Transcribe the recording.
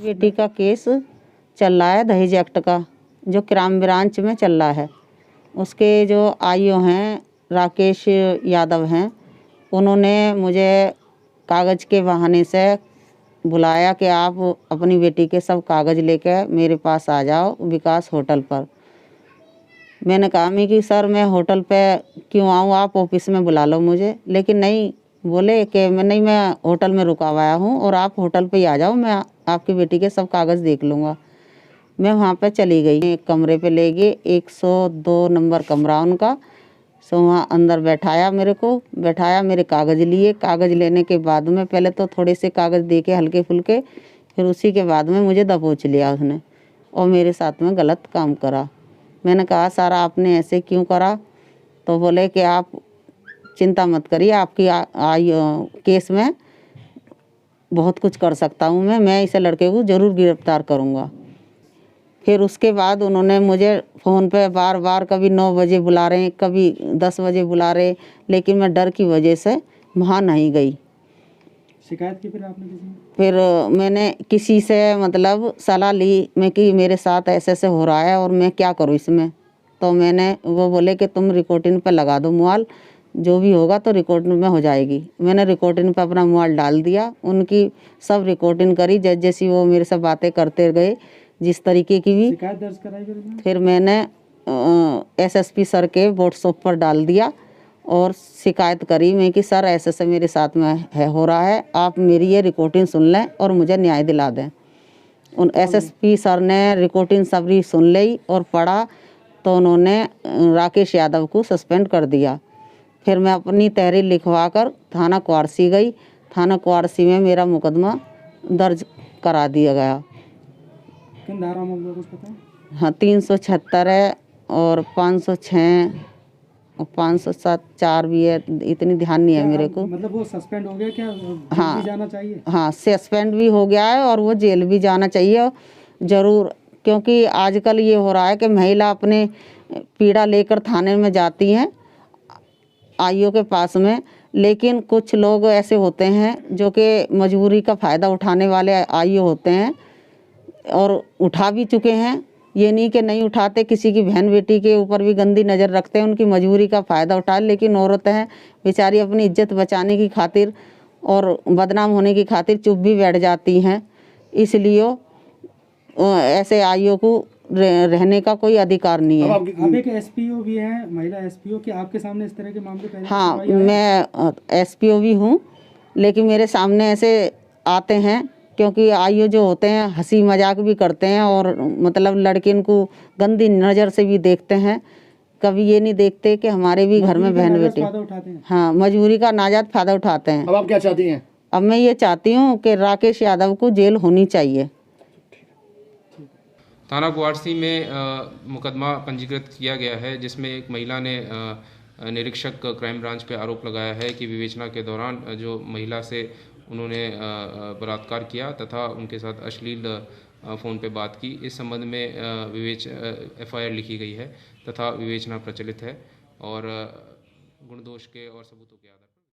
बेटी का केस चल रहा है दहेज एक्ट का, जो क्राइम ब्रांच में चल रहा है। उसके जो आईओ हैं राकेश यादव हैं, उन्होंने मुझे कागज़ के बहाने से बुलाया कि आप अपनी बेटी के सब कागज़ लेकर मेरे पास आ जाओ विकास होटल पर। मैंने कहा कि सर मैं होटल पे क्यों आऊँ, आप ऑफिस में बुला लो मुझे। लेकिन नहीं, बोले कि मैं होटल में रुका हुआ हूँ और आप होटल पे ही आ जाओ, मैं आपकी बेटी के सब कागज़ देख लूँगा। मैं वहाँ पे चली गई, एक कमरे पे ले गए, 102 नंबर कमरा उनका। सो वहाँ अंदर बैठाया, मेरे कागज़ लिए। कागज़ लेने के बाद में पहले तो थोड़े से कागज़ दे के हल्के फुल्के, फिर उसी के बाद में मुझे दबोच लिया उसने और मेरे साथ में गलत काम करा। मैंने कहा सर आपने ऐसे क्यों करा? तो बोले कि आप चिंता मत करिए, आपकी केस में बहुत कुछ कर सकता हूँ मैं इस लड़के को ज़रूर गिरफ्तार करूँगा। फिर उसके बाद उन्होंने मुझे फ़ोन पे बार बार कभी 9 बजे बुला रहे हैं, कभी 10 बजे बुला रहे, लेकिन मैं डर की वजह से वहाँ नहीं गई। शिकायत की फिर आपने किसी? फिर मैंने किसी से मतलब सलाह ली मैं कि मेरे साथ ऐसे हो रहा है और मैं क्या करूँ इसमें। तो वो बोले कि तुम रिकॉर्डिंग पे लगा दो मोबाइल, जो भी होगा तो रिकॉर्डिंग में हो जाएगी। मैंने रिकॉर्डिंग पे अपना मोबाइल डाल दिया, उनकी सब रिकॉर्डिंग करी जैसी वो मेरे से बातें करते गए, जिस तरीके की भी। शिकायत दर्ज कराई फिर मैंने एसएसपी सर के व्हाट्सएप पर डाल दिया और शिकायत करी मैं कि सर ऐसे मेरे साथ में हो रहा है, आप मेरी ये रिकॉर्डिंग सुन लें और मुझे न्याय दिला दें। उन एसएसपी सर ने रिकॉर्डिंग सबरी सुन ली और पढ़ा तो उन्होंने राकेश यादव को सस्पेंड कर दिया। फिर मैं अपनी तहरीर लिखवा कर थाना क्वारसी गई। थाना क्वारसी में मेरा मुकदमा दर्ज करा दिया गया। किन धारा में कुछ पता है? हाँ, 376 है और 506 और 507 4 भी है, इतनी ध्यान नहीं है मेरे को। मतलब वो सस्पेंड हो गया क्या? हाँ, भी जाना चाहिए? हाँ, सस्पेंड भी हो गया है और वो जेल भी जाना चाहिए ज़रूर, क्योंकि आजकल ये हो रहा है कि महिला अपने पीड़ा लेकर थाने में जाती हैं आईओ के पास में, लेकिन कुछ लोग ऐसे होते हैं जो कि मजबूरी का फ़ायदा उठाने वाले आईओ होते हैं और उठा भी चुके हैं। ये नहीं कि नहीं उठाते, किसी की बहन बेटी के ऊपर भी गंदी नज़र रखते हैं, उनकी मजबूरी का फ़ायदा उठाए। लेकिन औरतें हैं बेचारी अपनी इज्जत बचाने की खातिर और बदनाम होने की खातिर चुप भी बैठ जाती हैं। इसलिए ऐसे आईओ को रहने का कोई अधिकार नहीं है। अब एक एसपीओ भी है, महिला एसपीओ, कि आपके सामने इस तरह के मामले पहले? हाँ, मैं एसपीओ भी हूँ, लेकिन मेरे सामने ऐसे आते हैं क्योंकि आईओ जो होते हैं हंसी मजाक भी करते हैं और मतलब लड़किन को गंदी नज़र से भी देखते हैं। कभी ये नहीं देखते कि हमारे भी घर में बहन बेटी। हाँ, मजबूरी का नाजायज़ फ़ायदा उठाते हैं। अब आप क्या चाहती हैं? अब मैं ये चाहती हूँ कि राकेश यादव को जेल होनी चाहिए। थाना क्वारसी में मुकदमा पंजीकृत किया गया है, जिसमें एक महिला ने निरीक्षक क्राइम ब्रांच पे आरोप लगाया है कि विवेचना के दौरान जो महिला से उन्होंने बलात्कार किया तथा उनके साथ अश्लील फ़ोन पे बात की। इस संबंध में एफआईआर लिखी गई है तथा विवेचना प्रचलित है और गुण दोष के और सबूतों के आधार